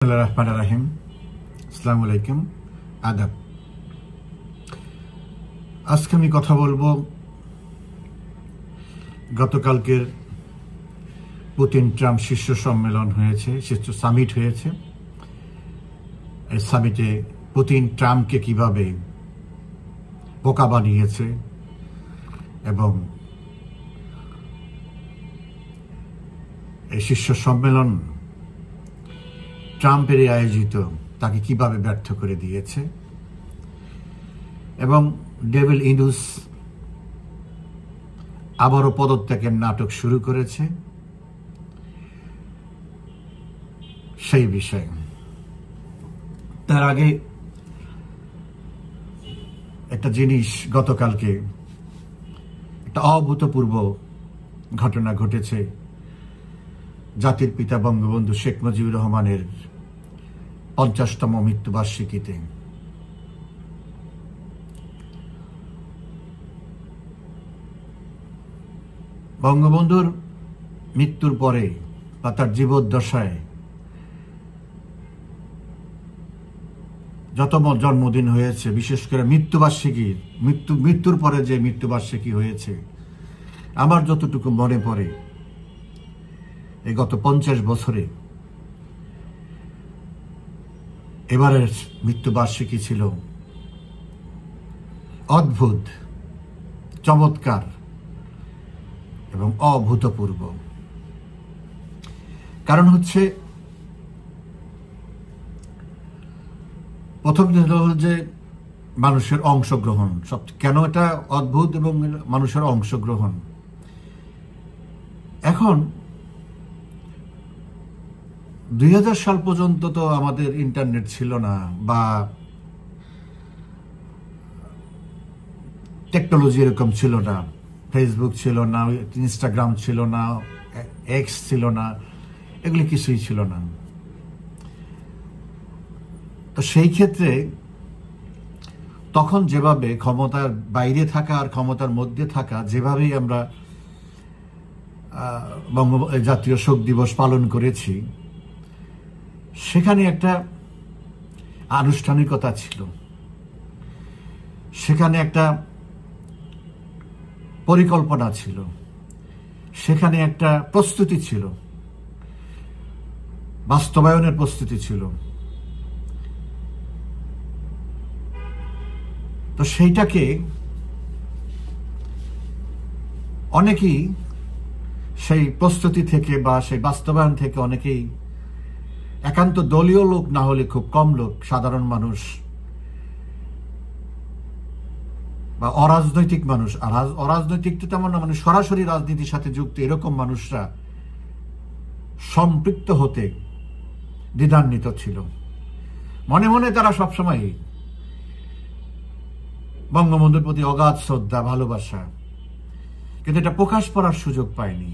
রহমানির আসসালামু আলাইকুম, আদাব। আজকে আমি কথা বলবো গতকালকের পুতিন ট্রাম্প শীর্ষ সম্মেলন হয়েছে, শীর্ষ সামিট হয়েছে। এই সামিটে পুতিন ট্রাম্পকে কিভাবে বোকা বানিয়েছে এবং এই শীর্ষ সম্মেলন ট্রাম্পের আয়োজিত তাকে কিভাবে ব্যর্থ করে দিয়েছে এবং ডেভিল ইনুস আবারও পদত্যাগের নাটক শুরু করেছে সেই বিষয়ে। তার আগে একটা জিনিস, গতকালকে একটা অভূতপূর্ব ঘটনা ঘটেছে জাতির পিতা বঙ্গবন্ধু শেখ মুজিবুর রহমানের 50তম মৃত্যুবার্ষিকীতে। বঙ্গবন্ধুর মৃত্যুর পরে বা তার জীবদ্দশায় যত জন্মদিন হয়েছে, বিশেষ করে মৃত্যুর পরে যে মৃত্যুবার্ষিকী হয়েছে, আমার যতটুকু মনে পড়ে এই গত 50 বছরে এবারের মৃত্যুবার্ষিকী ছিল অদ্ভুত, চমৎকার এবং অভূতপূর্ব। কারণ হচ্ছে, প্রথম হল যে মানুষের অংশগ্রহণ। কেন এটা অদ্ভুত এবং মানুষের অংশগ্রহণ? এখন 2000 সাল পর্যন্ত তো আমাদের ইন্টারনেট ছিল না, বা টেকনোলজি এরকম ছিল না। ফেসবুক ছিল না, ইনস্টাগ্রাম ছিল না, এক্স ছিল না, এগুলি কিছুই ছিল না। তো সেই ক্ষেত্রে তখন যেভাবে ক্ষমতার বাইরে থাকা আর ক্ষমতার মধ্যে থাকা, যেভাবেই আমরা জাতীয় শোক দিবস পালন করেছি, সেখানে একটা আনুষ্ঠানিকতা ছিল, সেখানে একটা পরিকল্পনা ছিল, সেখানে একটা প্রস্তুতি ছিল, বাস্তবায়নের প্রস্তুতি ছিল। তো সেইটাকে অনেকেই, সেই প্রস্তুতি থেকে বা সেই বাস্তবায়ন থেকে অনেকেই, একান্ত দলীয় লোক না হলে খুব কম লোক, সাধারণ মানুষ বা অরাজনৈতিক মানুষ, আর অরাজনৈতিক তো তেমন না, মানে সরাসরি রাজনীতির সাথে যুক্ত এরকম মানুষরা সম্পৃক্ত হতে দ্বিধান্বিত ছিল। মনে মনে তারা সবসময় বঙ্গবন্ধুর প্রতি অগাধ শ্রদ্ধা, ভালোবাসা, কিন্তু এটা প্রকাশ করার সুযোগ পায়নি।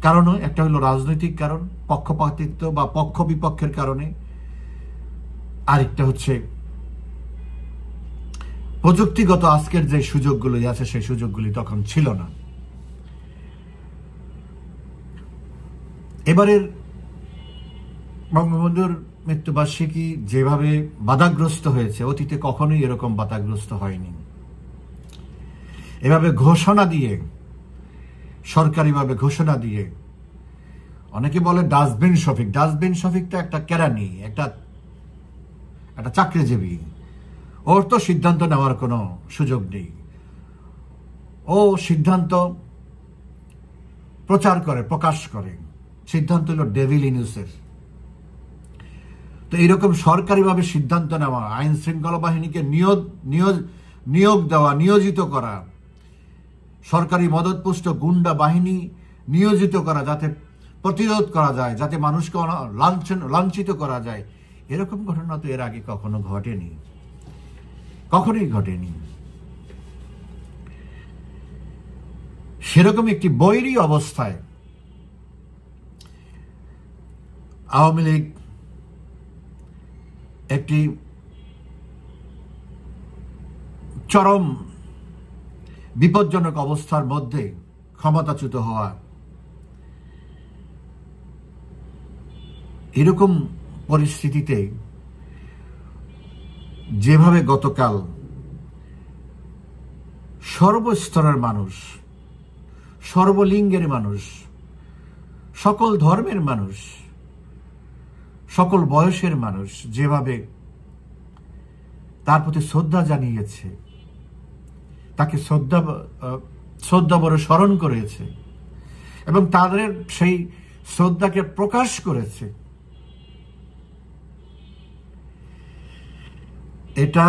কারণ একটা হলো রাজনৈতিক কারণ, পক্ষপাতিত্ব বা পক্ষ বিপক্ষের কারণে, আরেকটা হচ্ছে প্রযুক্তিগত আজকের যে সুযোগগুলি আছে সেই সুযোগগুলি তখন ছিল না। এবারের বঙ্গবন্ধুর মৃত্যুবার্ষিকী যেভাবে বাধাগ্রস্ত হয়েছে, অতীতে কখনোই এরকম বাধাগ্রস্ত হয়নি। এভাবে ঘোষণা দিয়ে, সরকারিভাবে ঘোষণা দিয়ে, অনেকে বলে ডাস্টবিন শফিক। ডাস্টবিন শফিকটা একটা কেরানি, একটা চাকরিজীবী। ওর তো সিদ্ধান্ত নেওয়ার কোনো সুযোগ নেই। ও সিদ্ধান্ত প্রচার করে, প্রকাশ করে। সিদ্ধান্ত হলো ডেভিল ইনুসের। তো এইরকম সরকারিভাবে সিদ্ধান্ত নেওয়া, আইন শৃঙ্খলা বাহিনীকে নিয়োগ দেওয়া, নিয়োজিত করা, সরকারি মদতপুষ্ট গুন্ডা বাহিনী নিয়োজিত করা, যাতে প্রতিরোধ করা যায়, যাতে মানুষকে লাঞ্ছিত করা যায়, এরকম ঘটনা তো এর আগে কখনো ঘটেনি, কখনোই ঘটেনি। সেরকম একটি বৈরী অবস্থায় আওয়ামী লীগ একটি চরম বিপজ্জনক অবস্থার মধ্যে ক্ষমতাচ্যুত হওয়া, এরকম পরিস্থিতিতে যেভাবে গতকাল সর্বস্তরের মানুষ, সর্বলিঙ্গের মানুষ, সকল ধর্মের মানুষ, সকল বয়সের মানুষ যেভাবে তার প্রতি শ্রদ্ধা জানিয়েছে, তাকে শ্রদ্ধা বড় স্মরণ করেছে এবং তাদের সেই শ্রদ্ধাকে প্রকাশ করেছে, এটা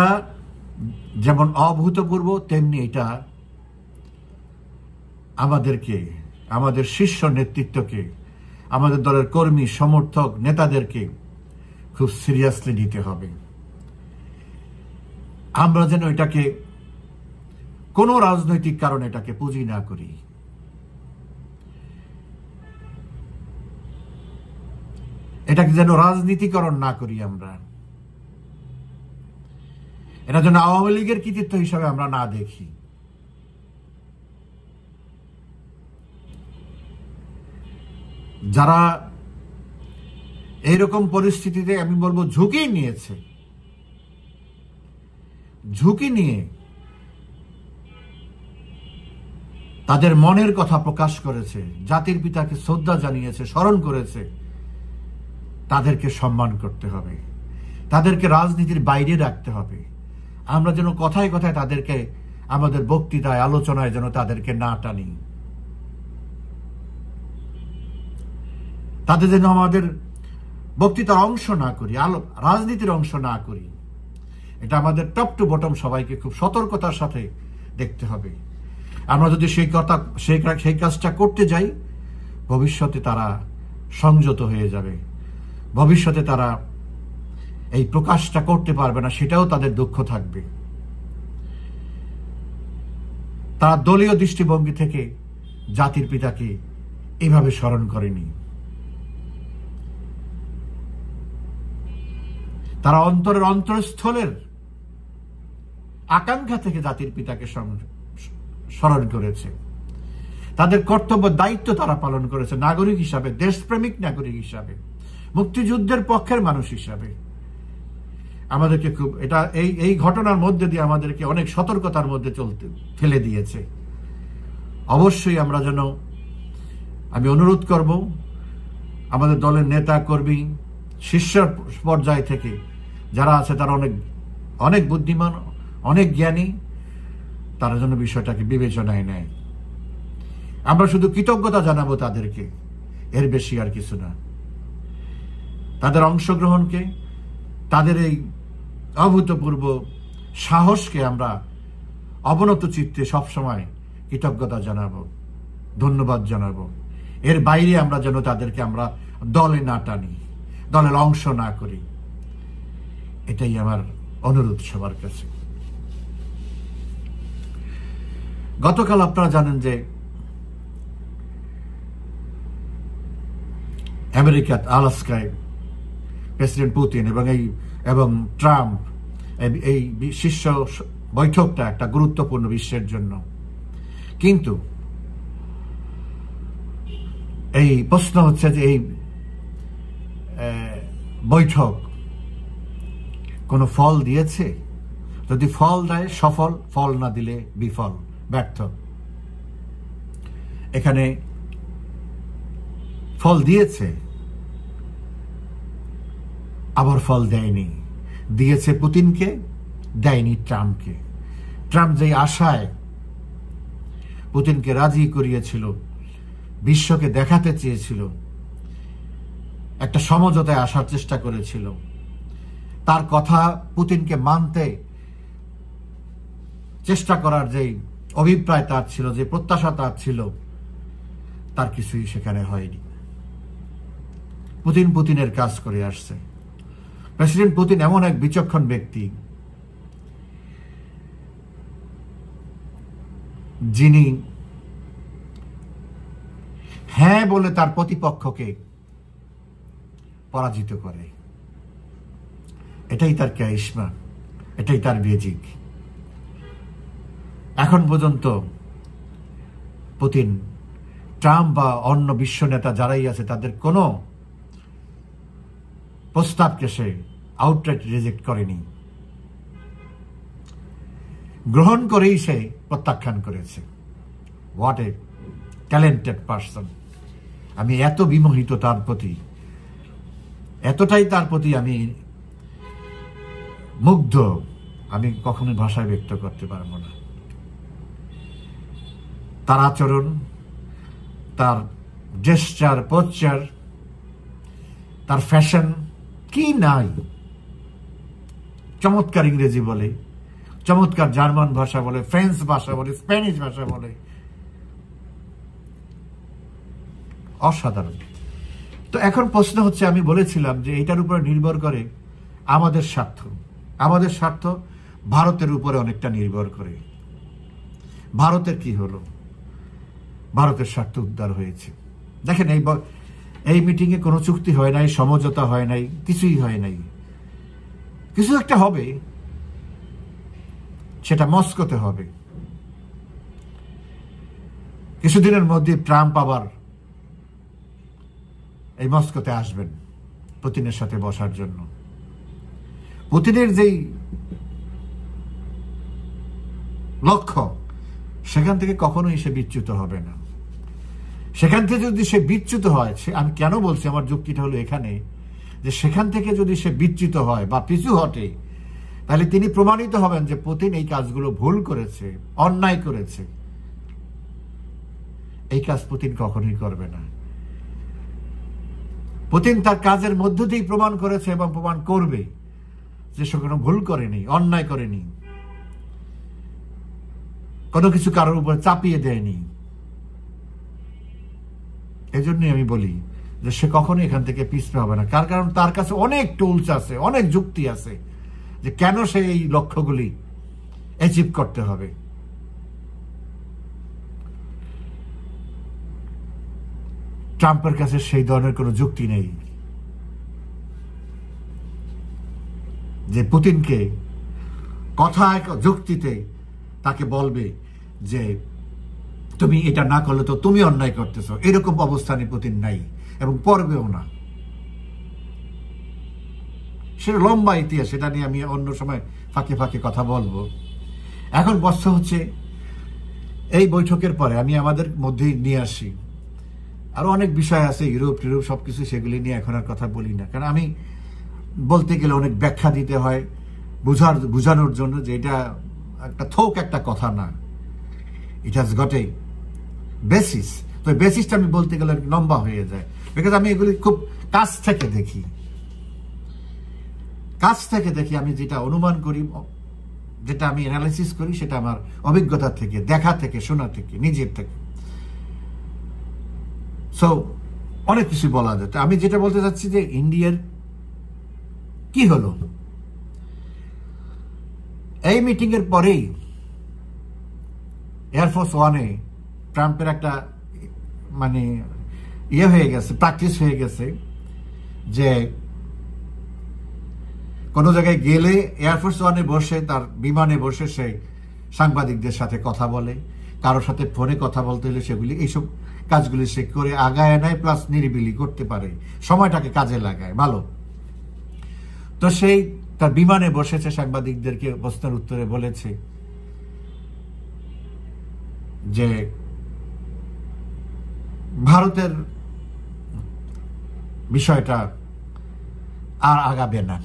যেমন অভূতপূর্ব, তেমনি এটা আমাদেরকে, আমাদের শীর্ষ নেতৃত্বকে, আমাদের দলের কর্মী, সমর্থক, নেতাদেরকে খুব সিরিয়াসলি নিতে হবে। আমরা যেন এটাকে কোনো রাজনৈতিক কারণে এটাকে পুঁজি না করি। এটাকে যেন রাজনীতিকরণ না করি আমরা। এটা যেন আওয়ামী লীগের কৃতিত্ব হিসাবে আমরা না দেখি। যারা এইরকম পরিস্থিতিতে আমি বলবো ঝুঁকি নিয়েছে, ঝুঁকি নিয়ে তাদের মনের কথা প্রকাশ করেছে, জাতির পিতাকে শ্রদ্ধা জানিয়েছে, স্মরণ করেছে, তাদেরকে সম্মান করতে হবে, তাদেরকে রাজনীতির বাইরে রাখতে হবে। আমরা যেন কথায় কথায় তাদেরকে আমাদের বক্তৃতায়, আলোচনায় যেন তাদেরকে না টানি, তাদের যেন আমাদের বক্তৃতার অংশ না করি, রাজনীতির অংশ না করি। এটা আমাদের টপ টু বটম সবাইকে খুব সতর্কতার সাথে দেখতে হবে। আমরা যদি সেই কাজটা করতে যাই, ভবিষ্যতে তারা সংযত হয়ে যাবে, ভবিষ্যতে তারা এই প্রকাশটা করতে পারবে না, সেটাও তাদের দুঃখ থাকবে। তারা দলীয় দৃষ্টিভঙ্গি থেকে জাতির পিতাকে এভাবে স্মরণ করেনি। তারা অন্তরের অন্তরস্থলের আকাঙ্ক্ষা থেকে জাতির পিতাকে স্মরণ করেছে। তাদের কর্তব্য দায়িত্ব তারা পালন করেছে নাগরিক হিসাবে, দেশপ্রেমিক নাগরিক হিসাবে, মুক্তিযুদ্ধের পক্ষের মানুষ হিসাবে। আমাদেরকে খুব এটা এই ঘটনার মধ্যে দিয়ে আমাদেরকে অনেক সতর্কতার মধ্যে চলতে ফেলে দিয়েছে। অবশ্যই আমরা যেন, আমি অনুরোধ করব আমাদের দলের নেতা কর্মী, শীর্ষ পর্যায় থেকে যারা আছে তারা অনেক বুদ্ধিমান, অনেক জ্ঞানী, তারা যেন বিষয়টাকে বিবেচনায় নেয়। আমরা শুধু কৃতজ্ঞতা জানাবো তাদেরকে, এর বেশি আর কিছু না। তাদের অংশগ্রহণকে, তাদের এই অভূতপূর্ব সাহসকে আমরা অবনত চিত্তে সবসময় কৃতজ্ঞতা জানাবো, ধন্যবাদ জানাবো। এর বাইরে আমরা যেন তাদেরকে আমরা দলে না টানি, দলের অংশ না করি। এটাই আমার অনুরোধ সবার কাছে। গতকাল আপনারা জানেন যে আমেরিকার আলাস্কায় প্রেসিডেন্ট পুতিন এবং ট্রাম্প এই শীর্ষ বৈঠকটা একটা গুরুত্বপূর্ণ বিশ্বের জন্য। কিন্তু এই প্রশ্ন হচ্ছে যে এই বৈঠক কোনো ফল দিয়েছে? যদি ফল দেয় সফল, ফল না দিলে বিফল, ব্যর্থ। এখানে ফল দিয়েছে, আবার ফল দেয়নি। দিয়েছে পুতিনকে, দেয়নি ট্রাম্পকে। ট্রাম্প যে আশায় পুতিনকে রাজি করিয়েছিল, বিশ্বকে দেখাতে চেয়েছিল, একটা সমঝোতায় আসার চেষ্টা করেছিল, তার কথা পুতিনকে মানতে চেষ্টা করার যে অভিপ্রায় তার ছিল, যে প্রত্যাশা তার ছিল, তার কিছুই সেখানে হয়নি। পুতিনের কাজ করে আসছে। প্রেসিডেন্ট পুতিন এমন এক বিচক্ষণ ব্যক্তি, যিনি হ্যাঁ বলে তার প্রতিপক্ষকে পরাজিত করে। এটাই তার ক্যারিশমা, এটাই তার ম্যাজিক। এখন পর্যন্ত পুতিন, ট্রাম্প বা অন্য বিশ্ব নেতা যারাই আছে, তাদের কোনো প্রস্তাবকে সে আউটরাইট রিজেক্ট করেনি, গ্রহণ করেই সে প্রত্যাখ্যান করেছে। What a talented person. আমি এত বিমোহিত তার প্রতি, এতটাই তার প্রতি আমি মুগ্ধ, আমি কখনোই ভাষায় ব্যক্ত করতে পারবো না। তার আচরণ, তার জেস্টার, পোস্টার, তার ফ্যাশন, কি নাই। চমৎকার ইংরেজি বলে, চমৎকার জার্মান ভাষা বলে, ফ্রেঞ্চ ভাষা বলে, স্প্যানিশ ভাষা বলে, অসাধারণ। তো এখন প্রশ্ন হচ্ছে, আমি বলেছিলাম যে এটার উপরে নির্ভর করে আমাদের স্বার্থ। আমাদের স্বার্থ ভারতের উপরে অনেকটা নির্ভর করে। ভারতের কি হলো? ভারতের স্বার্থ উদ্ধার হয়েছে। দেখেন, এই মিটিংয়ে কোনো চুক্তি হয় নাই, সমঝোতা হয় নাই, কিছুই হয় নাই। কিছু একটা হবে, সেটা মস্কোতে হবে। কিছুদিনের মধ্যে ট্রাম্প আবার এই মস্কোতে আসবেন পুতিনের সাথে বসার জন্য। পুতিনের যেই লক্ষ্য, সেখান থেকে কখনোই সে বিচ্যুত হবে না। সেখান থেকে যদি সে বিচ্যুত হয়, আমি কেন বলছি, আমার যুক্তিটা হলো এখানে যে সেখান থেকে যদি সে বিচ্যুত হয় বা পিছু হটে, তাহলে তিনি প্রমাণিত হবেন যে পুতিন এই কাজগুলো ভুল করেছে, অন্যায় করেছে। এই কাজ পুতিন কখনোই করবে না। পুতিন তার কাজের মধ্য দিয়েই প্রমাণ করেছে এবং প্রমাণ করবে যে সে কোনো ভুল করেনি, অন্যায় করেনি, কোনো কিছু কারোর উপর চাপিয়ে দেয়নি। এই জন্যই আমি বলি যে সে কখনো এখান থেকে পিছপে হবে না। কারণ তার কাছে অনেক টুলস আছে, অনেক যুক্তি আছে যে কেন সে এই লক্ষ্যগুলি অ্যাচিভ করতে হবে। ট্রাম্পের কাছে সেই ধরনের কোনো যুক্তি নেই যে পুতিনকে কথায় যুক্তিতে তাকে বলবে যে তুমি এটা না করলে তো তুমি অন্যায় করতেছো। এরকম অবস্থানে পুতিন নাই এবং পড়বেও না। সেটা লম্বা ইতিহাস, সেটা নিয়ে আমি অন্য সময় ফাঁকে ফাঁকে কথা বলবো। এখন প্রশ্ন হচ্ছে, এই বৈঠকের পরে আমি আমাদের মধ্যেই নিয়ে আসি, আরো অনেক বিষয় আছে, ইউরোপ টিউরোপ সবকিছু, সেগুলি নিয়ে এখন আর কথা বলি না। কারণ আমি বলতে গেলে অনেক ব্যাখ্যা দিতে হয় বুঝানোর জন্য যে এটা একটা থোক একটা কথা না, it has got a basis. তো বেসিসটা আমি বলতে গেলে লম্বা হয়ে যায়, বিকজ আমি এগুলি খুব কাছ থেকে দেখি। আমি যেটা অনুমান করি, যেটা আমি অ্যানালাইসিস করি, সেটা আমার অভিজ্ঞতা থেকে, দেখা থেকে, শোনা থেকে, নিজের থেকে। সো অনেক কিছু বলা যায়। আমি যেটা বলতে চাচ্ছি যে ইন্ডিয়ার কি হলো, এই মিটিং এর পরেই এয়ারফোর্স ওয়ানে ট্রাম্পের একটা মানে ইয়ে হয়ে গেছে, প্র্যাকটিস হয়ে গেছে যে কোনো জায়গায় গেলে এয়ারফোর্স ওয়ানে বসে, তার বিমানে বসে সে সাংবাদিকদের সাথে কথা বলে, কারোর সাথে ফোনে কথা বলতে হলে সেগুলি, এইসব কাজগুলি সে করে আগায় নেয়, প্লাস নিরিবিলি করতে পারে, সময়টাকে কাজে লাগায় ভালো। তো সেই তার বিমানে বসেছে, সাংবাদিকদেরকে প্রশ্নের উত্তরে বলেছে যে ভারতের বিষয়টা আর আগাবে না,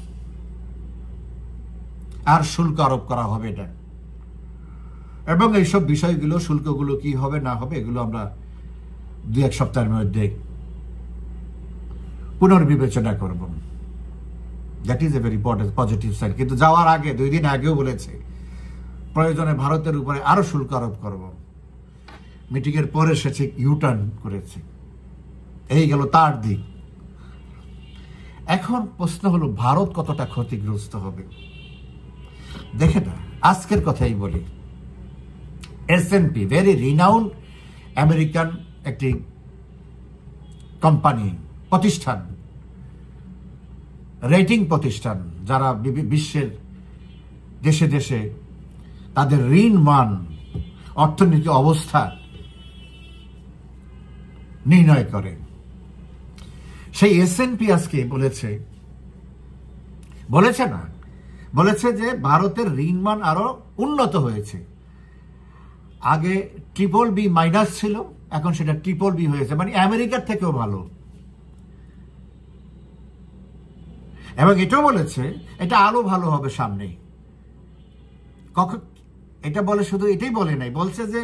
আর শুল্ক আরোপ করা হবে না, এবং এইসব বিষয়গুলো, শুল্কগুলো কি হবে না হবে, এগুলো আমরা 2-1 সপ্তাহের মধ্যে পুনর্বিবেচনা করব। That is a very positive side. কিন্তু যাওয়ার আগে 2 দিন আগেও বলেছে প্রয়োজনে ভারতের উপরে আরো শুল্ক আরোপ করব। মিটিং এর পরে সে ঠিক ইউটার্ন করেছে। এই গেল তার দিক। এখন প্রশ্ন হলো, ভারত কতটা ক্ষতিগ্রস্ত হবে? দেখে না, আজকের কথাই বলি, S&P, ভেরি রিনাউন্ড আমেরিকান একটি কোম্পানি, প্রতিষ্ঠান, রেটিং প্রতিষ্ঠান, যারা বিশ্বের দেশে দেশে তাদের ঋণ মান, অর্থনৈতিক অবস্থা নির্ণয় করে, সেই S&P আজকে বলেছে বলেছে না, বলেছে যে ভারতের ঋণমান আরো উন্নত হয়েছে। আগে BBB- ছিল, এখন সেটা BBB হয়েছে, মানে আমেরিকার থেকেও ভালো। এবং এটাও বলেছে এটা আরো ভালো হবে সামনে। কখন এটা বলে, শুধু এটাই বলে নাই, বলছে যে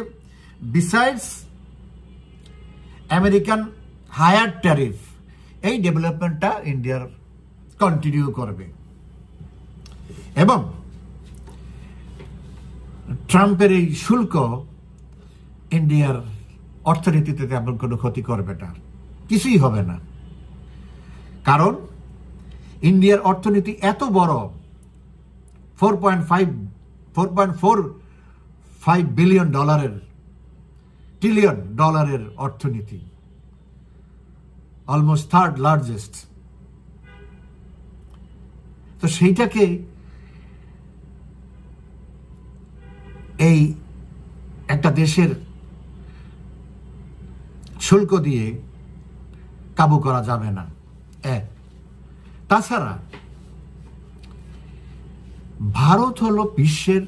বিসাইডস আমেরিকান হায়ার ট্যারিফ, এই ডেভেলপমেন্টটা ইন্ডিয়ার কন্টিনিউ করবে। এবং ট্রাম্পের এই শুল্ক ইন্ডিয়ার অর্থনীতিতে তেমন কোনো ক্ষতি করবে না, কিছুই হবে না। কারণ ইন্ডিয়ার অর্থনীতি এত বড়, 4.45 বিলিয়ন ডলারের, ট্রিলিয়ন ডলারের অর্থনীতি, অলমোস্ট থার্ড লার্জেস্ট। তো সেইটাকে এই একটা দেশের শুল্ক দিয়ে কাবু করা যাবে না। তাছাড়া ভারত হলো বিশ্বের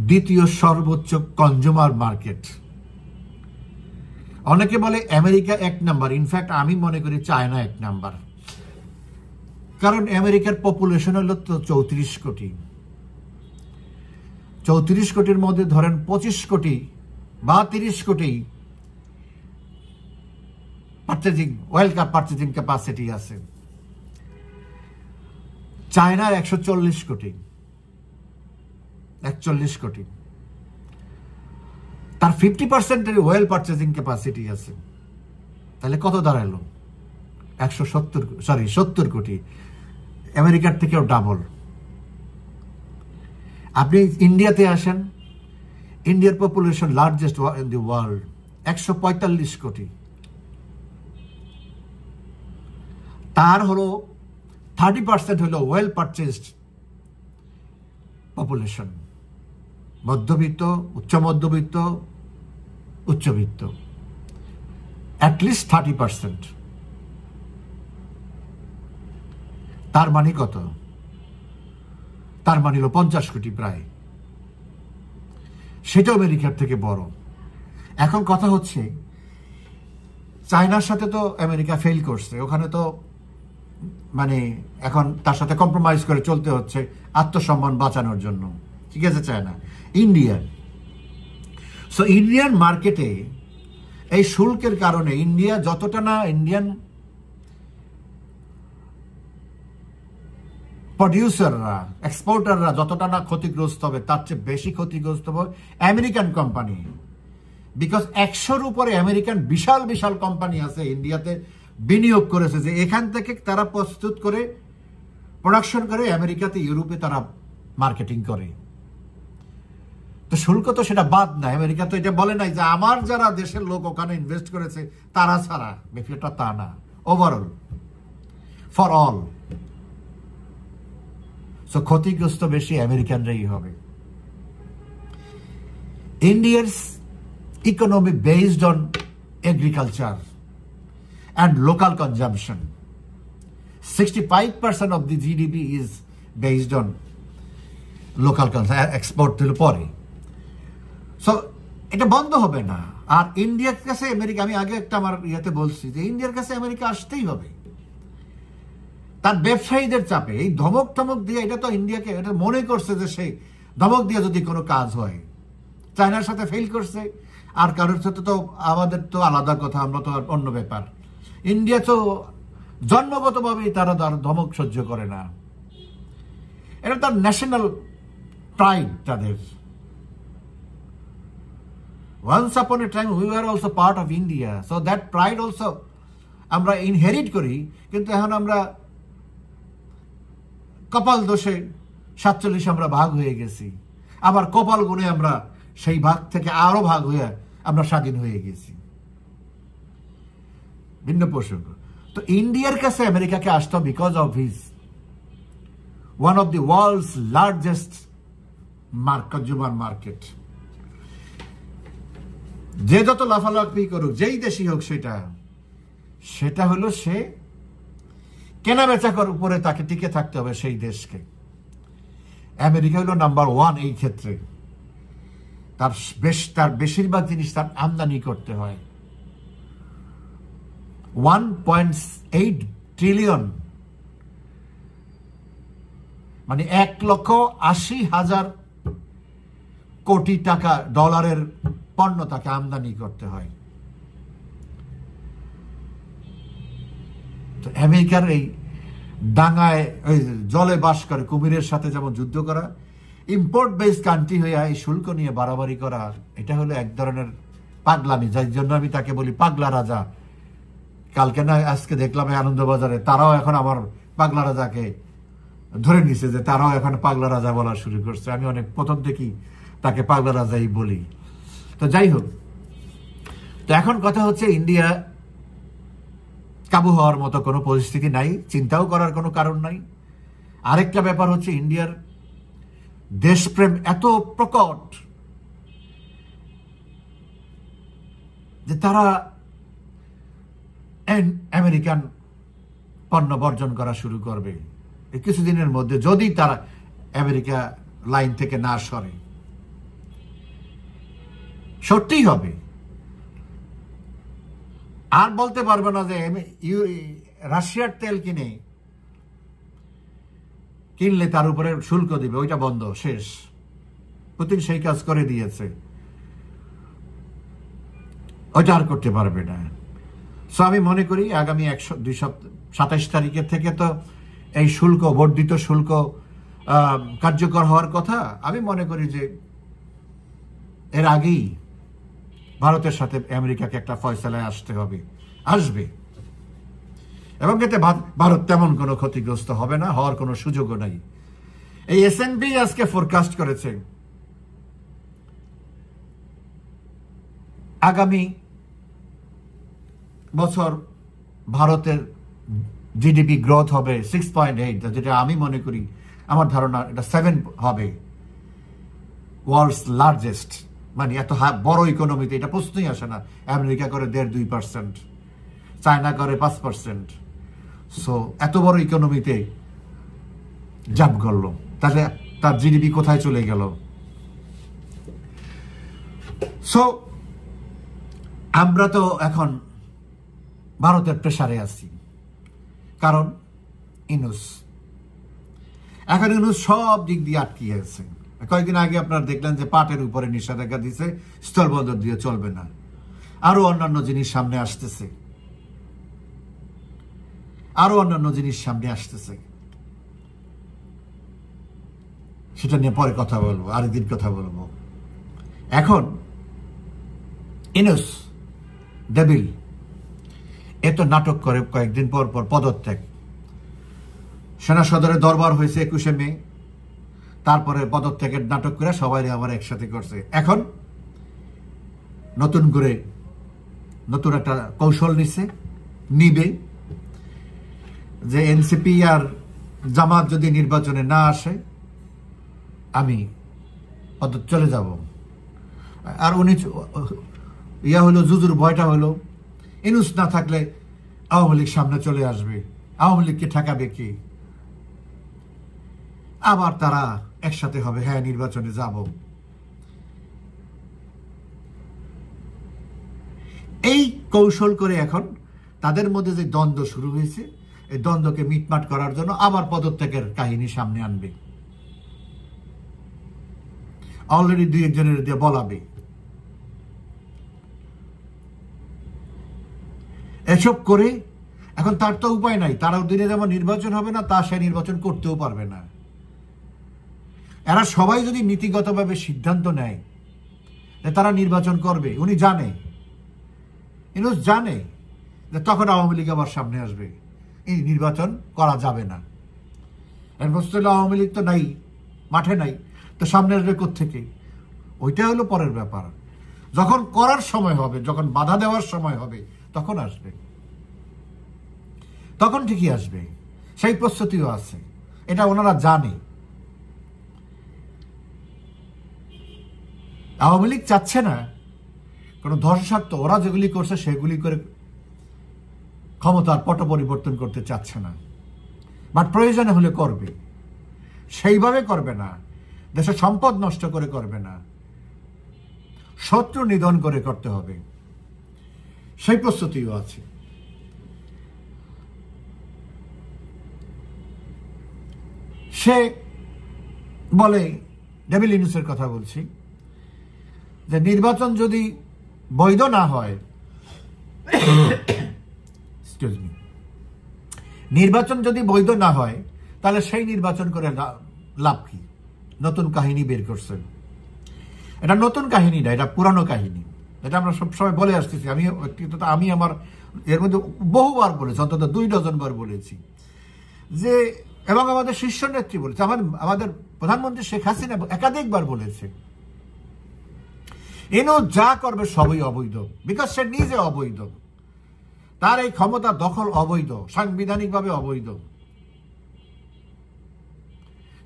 দ্বিতীয় সর্বোচ্চ কনজিউমার মার্কেট। অনেকে বলে আমেরিকা 1 নাম্বার, ইনফ্যাক্ট আমি মনে করি চায়না 1 নাম্বার। কারণ আমেরিকার পপুলেশন হলো তো 34 কোটি। 34 কোটির মধ্যে ধরেন 25 কোটি বা 30 কোটি পারচেজিং ক্যাপাসিটি আছে। চায়নার 140 কোটি, 41 কোটি, তার 50% ওয়েল পারচেজিং ক্যাপাসিটি আছে। তাহলে কত দাঁড়ালো? 70 কোটি, আমেরিকার থেকেও ডাবল। আপনি ইন্ডিয়াতে আসেন, ইন্ডিয়ার population largest in the world, 145 কোটি। তার হলো 30% হলো ওয়েল পারচেজড পপুলেশন, মধ্যবিত্ত, উচ্চ মধ্যবিত্ত, উচ্চবিত্ত, অ্যাটলিস্ট 30%। তার মানে কত? তার মানে হলো 50 কোটি প্রায়। সেটা আমেরিকার থেকে বড়। এখন কথা হচ্ছে, চায়নার সাথে তো আমেরিকা ফেল করছে, ওখানে তো মানে এখন তার সাথে কম্প্রোমাইজ করে চলতে হচ্ছে আত্মসম্মান বাঁচানোর জন্য। ঠিক আছে, চায়না। ইন্ডিয়ান মার্কেটে এই শুল্কের কারণে ইন্ডিয়া যতটা না, ইন্ডিয়ান প্রডিউসাররা, এক্সপোর্টাররা যতটা না ক্ষতিগ্রস্ত হবে, তার চেয়ে বেশি ক্ষতিগ্রস্ত হবে আমেরিকান কোম্পানি। বিকজ 100-র উপরে আমেরিকান বিশাল বিশাল কোম্পানি আছে ইন্ডিয়াতে বিনিয়োগ করেছে, যে এখান থেকে তারা প্রস্তুত করে প্রোডাকশন করে আমেরিকাতে, ইউরোপে তারা মার্কেটিং করে। তো শুল্ক তো সেটা বাদ না। আমেরিকা তো এটা বলে নাই যে আমার যারা দেশের লোক ওখানে ইনভেস্ট করেছে তারা ছাড়া, ব্যাপারটা তা না, ওভারঅল ফর অল। সো ক্ষতিগ্রস্ত বেশি আমেরিকানরাই হবে। India's economy based on agriculture and local consumption. 65% of the GDP is based on local consumption, export till পরে। সো এটা বন্ধ হবে না। আর ইন্ডিয়ার কাছে আমেরিকা, আমি আগে একটা আমার ইয়াতে বলছি যে ইন্ডিয়ার কাছে আমেরিকা আসতেই হবে। তার ব্যবসায়ীদের চাপে, এই ধমক টমক দিয়ে, এটা তো ইন্ডিয়াকে এটা মনে করছে যে সেই ধমক দিয়ে যদি কোনো কাজ হয়। চায়নার সাথে ফেল করছে, আর কারোর সাথে তো আমাদের তো আলাদা কথা, আমরা তো অন্য ব্যাপার। ইন্ডিয়া তো জন্মগতভাবেই তারা তার ধমক সহ্য করে না। এটা তার ন্যাশনাল প্রাইড তাদের। Once upon a time we were also part of India, so that pride also আমরা ইনহেরিট করি। কিন্তু এখন আমরা কপাল দোষে 47 আমরা ভাগ হয়ে গেছি, আবার কপাল গুণে আমরা সেই ভাগ থেকে আরো ভাগ হয়ে আমরা স্বাধীন হয়ে গেছি। ভিন্ন প্রসঙ্গ। তো ইন্ডিয়ার কাছে আমেরিকাকে আসতো because of his one of the world's largest consumer market. যে যত লাফালাফি করুক, যেই দেশই হোক, সেটা হলো সে কেনা বেচা উপরে তাকে টিকে থাকতে হবে সেই দেশকে। আমেরিকা হলো নাম্বার 1 এই ক্ষেত্রে। তার বেশিরভাগ জিনিস তার আমদানি করতে হয়। 1.8 ট্রিলিয়ন মানে 1,80,000 কোটি টাকা ডলারের পণ্য তাকে আমদানি করতে হয়। তো আমেরিকার এই ডাঙায় ওই জলে বাস করে কুমিরের সাথে যেমন যুদ্ধ করা, ইম্পোর্ট বেস কান্ট্রি হয়ে এই শুল্ক নিয়ে বাড়াবাড়ি করা, এটা হলো এক ধরনের পাগলামি, যার জন্য আমি তাকে বলি পাগলা রাজা। কালকে না আজকে দেখলাম আনন্দবাজারে তারাও এখন আমার পাগলা রাজাকে ধরে নিছে, যে তারাও এখন পাগলা রাজা বলা শুরু করছে। আমি অনেক প্রথম থেকেই তাকে পাগলা রাজাই বলি। তো যাই হোক, তো এখন কথা হচ্ছে ইন্ডিয়া কাবু হওয়ার মতো কোনো পরিস্থিতি নাই, চিন্তাও করার কোনো কারণ নাই। আরেকটা ব্যাপার হচ্ছে ইন্ডিয়ার দেশপ্রেম এত প্রকট যে তারা আমেরিকান পণ্য বর্জন করা শুরু করবে এই কিছুদিনের মধ্যে, যদি তারা আমেরিকা লাইন থেকে না সরে। সত্যিই হবে। আর বলতে পারবে না যে রাশিয়ার তেল কিনলে তার উপরে শুল্ক দিবে, ওইটা বন্ধ, শেষ। পুতিন সেই কাজ করে দিয়েছে, ওইটা আর করতে পারবে না। সো আমি মনে করি আগামী 27 তারিখের থেকে তো এই শুল্ক, বর্ধিত শুল্ক কার্যকর হওয়ার কথা। আমি মনে করি যে এর আগেই ভারতের সাথে আমেরিকাকে একটা ফয়সালায় আসবে, এবং এতে ভারত তেমন কোনো ক্ষতিগ্রস্ত হবে না, হওয়ার কোনো সুযোগও নাই। এই S&P আজকে ফোরকাস্ট করেছে আগামী বছর ভারতের জিডিপি গ্রোথ হবে 6.8, যেটা আমি মনে করি, আমার ধারণা এটা 7 হবে। ওয়ার্ল্ডস লার্জেস্ট, মানে এত বড় ইকোনমিতে এটা প্রশ্নই আসে না। আমেরিকা করে 1.5-2%, চায়না করে 5%। সো এত বড় ইকোনমিতে জাম্প করলো, তাহলে তার জিডিপি কোথায় চলে গেল? সো আমরা তো এখন ভারতের প্রেসারে আছি, কারণ ইউনূস সব দিক দিয়ে আটকিয়ে আছে। কয়েকদিন আগে আপনারা দেখলেন যে পাটের উপরে নিষেধাজ্ঞা দিছে, স্থলবন্দর দিয়ে চলবে না। আরো অন্যান্য জিনিস সামনে আসতেছে, সেটা নিয়ে পরে কথা বলবো, আরেকদিন কথা বলবো। এখন ইউনূস ডেভিল এত নাটক করে, কয়েকদিন পর পদত্যাগ। সেনা সদরে দরবার হয়েছে 21শে মে, তারপরে পদত্যাগের নাটক করে সবাই আবার একসাথে করছে। এখন নতুন একটা কৌশল নিবে যে এনসিপি আর জামাত যদি নির্বাচনে না আসে আমি চলে যাব। আর উনি হলো জুজুর ভয়টা হলো ইউনূস না থাকলে আওয়ামী লীগ সামনে চলে আসবে, আওয়ামী লীগকে ঠেকাবে কি, আবার তারা একসাথে হবে, হ্যাঁ নির্বাচনে যাব। এই কৌশল করে এখন তাদের মধ্যে যে দ্বন্দ্ব শুরু হয়েছে, এই দ্বন্দ্বকে মিটমাট করার জন্য আবার পদত্যাগের কাহিনী সামনে আনবে। অলরেডি 2-1 দিয়ে বলাবে। এসব করে এখন তার তো উপায় নাই, তারাও দিনে যেমন নির্বাচন হবে না, তা সে নির্বাচন করতেও পারবে না। এরা সবাই যদি নীতিগতভাবে সিদ্ধান্ত নেয় যে তারা নির্বাচন করবে, উনি ইউনূস জানে যে তখন আওয়ামী লীগ আবার সামনে আসবে, এই নির্বাচন করা যাবে না। আওয়ামী লীগ তো নাই, মাঠে নাই, তো সামনে আসবে কোত্থেকে? ওইটা হলো পরের ব্যাপার। যখন করার সময় হবে, যখন বাধা দেওয়ার সময় হবে, তখন আসবে, তখন ঠিকই আসবে। সেই প্রস্তুতিও আছে, এটা ওনারা জানে। আওয়ামী লীগ চাচ্ছে না কোনো ধ্বংসাত্ম, ওরা যেগুলি করছে সেগুলি করে ক্ষমতার পট পরিবর্তন করতে চাচ্ছে না। বাট প্রয়োজনে হলে করবে, সেইভাবে করবে না, দেশের সম্পদ নষ্ট করে করবে না, শত্রু নিধন করে করতে হবে, সেই প্রস্তুতিও আছে। সে বলে, ডেভিল ইউনূসের কথা বলছি, যে নির্বাচন যদি বৈধ না হয়, নির্বাচন যদি বৈধ না হয় তাহলে সেই নির্বাচন করে লাভ কি? নতুন কাহিনী বের করছেন। এটা নতুন কাহিনী না, এটা পুরানো কাহিনী। এটা আমরা সবসময় বলে আসতেছি। আমি আমার এর মধ্যে বহুবার বলেছি, অন্তত 2 ডজন বার বলেছি যে, এবং আমাদের শীর্ষ নেত্রী বলেছে, আমাদের প্রধানমন্ত্রী শেখ হাসিনা একাধিকবার বলেছে, ইউনূস যা করবে সবই অবৈধ, বিকজ সে নিজে অবৈধ, তার এই ক্ষমতা দখল অবৈধ, সাংবিধানিকভাবে অবৈধ।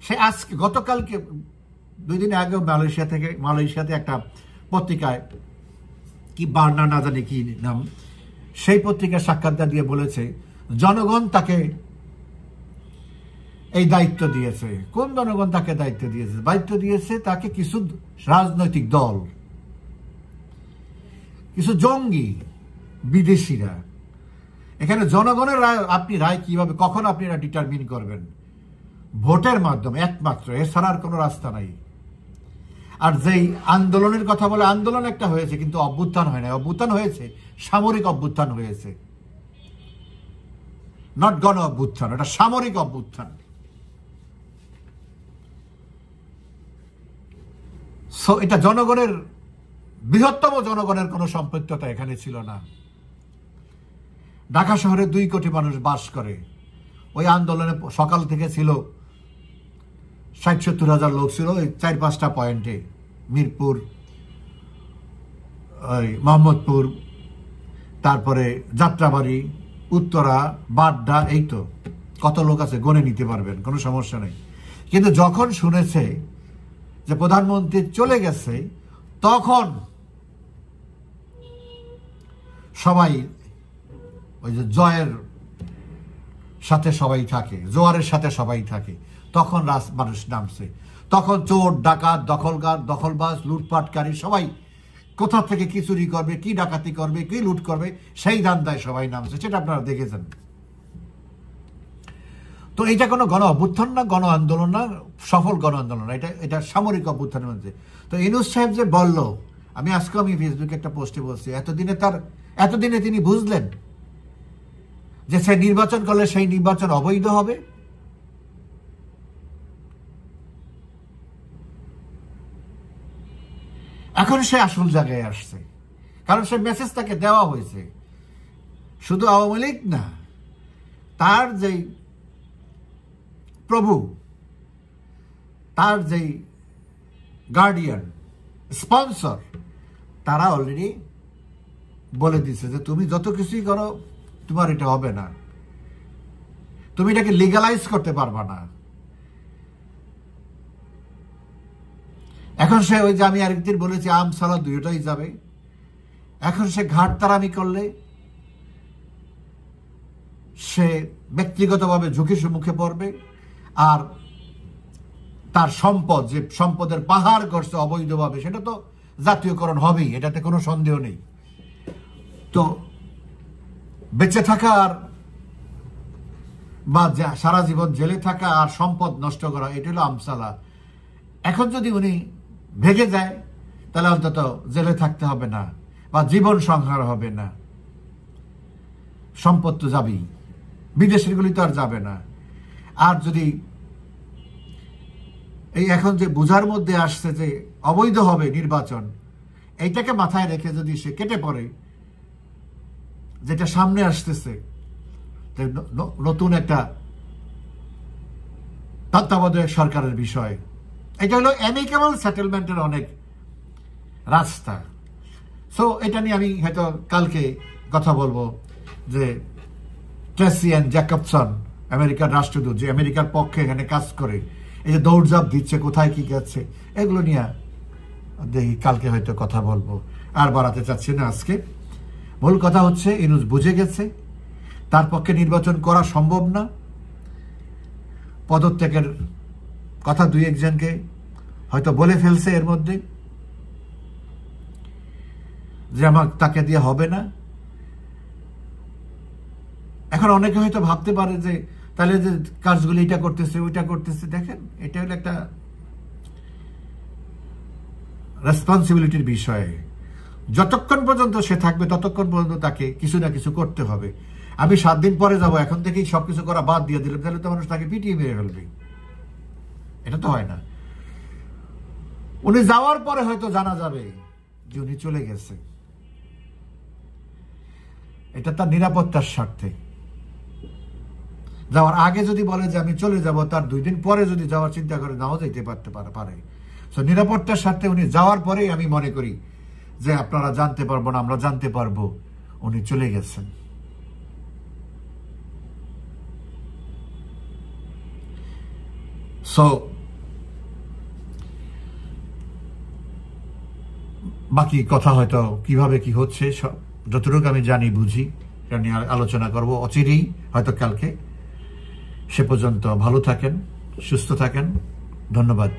সে আজকে গতকালকে 2 দিন আগেও মালয়েশিয়াতে একটা পত্রিকায়, কি বার্না না জানি কি নাম, সেই পত্রিকার সাক্ষাৎকার দিয়ে বলেছে জনগণ তাকে এই দায়িত্ব দিয়েছে। কোন জনগণ তাকে দায়িত্ব দিয়েছে? দায়িত্ব দিয়েছে তাকে কিছু রাজনৈতিক দল, কিছু জঙ্গি, বিদেশিরা। এখানে জনগণের রায়, আপনি রায় কিভাবে কখন আপনি এটা ডিটারমিন করবেন? ভোটের মাধ্যমে একমাত্র, এছাড়া আর কোনো রাস্তা নাই। আর যেই আন্দোলনের কথা বলে, আন্দোলন একটা হয়েছে কিন্তু অভ্যুত্থান হয় না। অভ্যুত্থান হয়েছে, সামরিক অভ্যুত্থান হয়েছে, নট গণ অভ্যুত্থান, এটা সামরিক অভ্যুত্থান। সো এটা জনগণের, বৃহত্তম জনগণের কোনো সম্পৃক্ততা এখানে ছিল না। ঢাকা শহরে 2 কোটি মানুষ বাস করে। ওই আন্দোলনে সকাল থেকে ছিল 60-70 হাজার লোক ছিল, ওই 4-5টা পয়েন্টে, মিরপুর, ওই মোহাম্মদপুর, তারপরে যাত্রাবাড়ি, উত্তরা, বাড্ডা, এই তো কত লোক আছে, গণে নিতে পারবেন, কোনো সমস্যা নেই। কিন্তু যখন শুনেছে যে প্রধানমন্ত্রী চলে গেছে, তখন সবাই ওই যে জয়ের সাথে সবাই থাকে, জোয়ারের সাথে সবাই থাকে, তখন মানুষ নামছে। তখন চোর, ডাকাত, দখলবাজ, লুটপাটকারী সবাই কোথা থেকে কি চুরি করবে, কি ডাকাতি করবে, কি লুট করবে, সেই ধান্দায় সবাই নামছে। সেটা আপনারা দেখেছেন। তো এটা কোনো গণ অভ্যুত্থান না, গণ আন্দোলন না, সফল গণ আন্দোলন না, এটা সামরিক অভ্যুত্থানের মধ্যে। তো ইউনূস সাহেব যে বলল, আমি ফেসবুকে একটা পোস্টে বলছি, এতদিনে তিনি বুঝলেন যে সে নির্বাচন করলে সেই নির্বাচন অবৈধ হবে। এখন সে আসল জায়গায় আসছে, কারণ সে মেসেজ তাকে দেওয়া হয়েছে। শুধু আওয়ামী লীগ না, তার যেই প্রভু, তার যেই গার্ডিয়ান, স্পন্সর, তারা অলরেডি বলে দিচ্ছে যে তুমি যত কিছুই করো, তোমার এটা হবে না, তুমি এটাকে লিগালাইজ করতে পারবা না। এখন সে, ওই যে আমি আরেকদিন বলেছি, আমসালা 2টাই যাবে। এখন সে ঘাটতারামি করলে সে ব্যক্তিগতভাবে ঝুঁকির সম্মুখে পড়বে, আর তার সম্পদ, যে সম্পদের পাহাড় করছে অবৈধভাবে, সেটা তো জাতীয়করণ হবেই, এটাতে কোনো সন্দেহ নেই। তো বেঁচে থাকা আর বা সারা জীবন জেলে থাকা আর সম্পদ নষ্ট করা, এটা হলো আমসালা। এখন যদি উনি ভেগে যায়, তাহলে অন্তত জেলে থাকতে হবে না বা জীবন সংহার হবে না, সম্পদ তো যাবেই, বিদেশের গুলি তো আর যাবে না। আর যদি এই এখন যে বোঝার মধ্যে আসছে যে অবৈধ হবে নির্বাচন, এইটাকে মাথায় রেখে যদি সে কেটে পড়ে, যেটা সামনে আসতেছে নতুন একটা তত্ত্বাবধায়ক সরকারের বিষয়, এটা হলো অ্যামিকেবল সেটেলমেন্টের অনেক রাস্তা। সো এটা নিয়ে আমি হয়তো কালকে কথা বলবো, যে ট্রেসি অ্যান্ড জ্যাকবসন, আমেরিকার রাষ্ট্রদূত, যে আমেরিকার পক্ষে এখানে কাজ করে, এই যে দৌড়ঝাঁপ দিচ্ছে, কোথায় কি গেছে, এগুলো নিয়ে দেখি কালকে হয়তো কথা বলবো। আর বাড়াতে চাচ্ছি না আজকে। মূল কথা হচ্ছে, ইউনূস বুঝে গেছে তার পক্ষে নির্বাচন করা সম্ভব না, পদত্যাগের কথা দুই একজনকে হয়তো বলে ফেলছে এর মধ্যে যে আমার তাকে দিয়ে হবে না। এখন অনেকে হয়তো ভাবতে পারে যে তাহলে যে কাজগুলি এটা করতেছে ওইটা করতেছে, দেখেন এটা হলো একটা রেসপন্সিবিলিটির বিষয়। যতক্ষণ পর্যন্ত সে থাকবে ততক্ষণ পর্যন্ত তাকে কিছু না কিছু করতে হবে। আমি 7 দিন পরে যাব, এখন থেকেই সবকিছু করা বাদ দিয়ে দিলাম, তাহলে তো মানুষ তাকে পিটিয়ে মেরে ফেলবে। এটা তো হয় না। উনি যাওয়ার পরে হয়তো জানা যাবে যে উনি চলে গেছে। এটা তার নিরাপত্তার স্বার্থে। যাওয়ার আগে যদি বলে যে আমি চলে যাব, তার 2 দিন পরে যদি যাওয়ার চিন্তা করে নাও যেতে পারে। তো নিরাপত্তার স্বার্থে উনি যাওয়ার পরেই আমি মনে করি যে আপনারা জানতে পারবো না, আমরা জানতে পারবো উনি চলে গেছেন। সো বাকি কথা হয়তো কিভাবে কি হচ্ছে যতটুকু আমি জানি বুঝি এটা নিয়ে আলোচনা করব অচিরেই, হয়তো কালকে। সে পর্যন্ত ভালো থাকেন, সুস্থ থাকেন। ধন্যবাদ।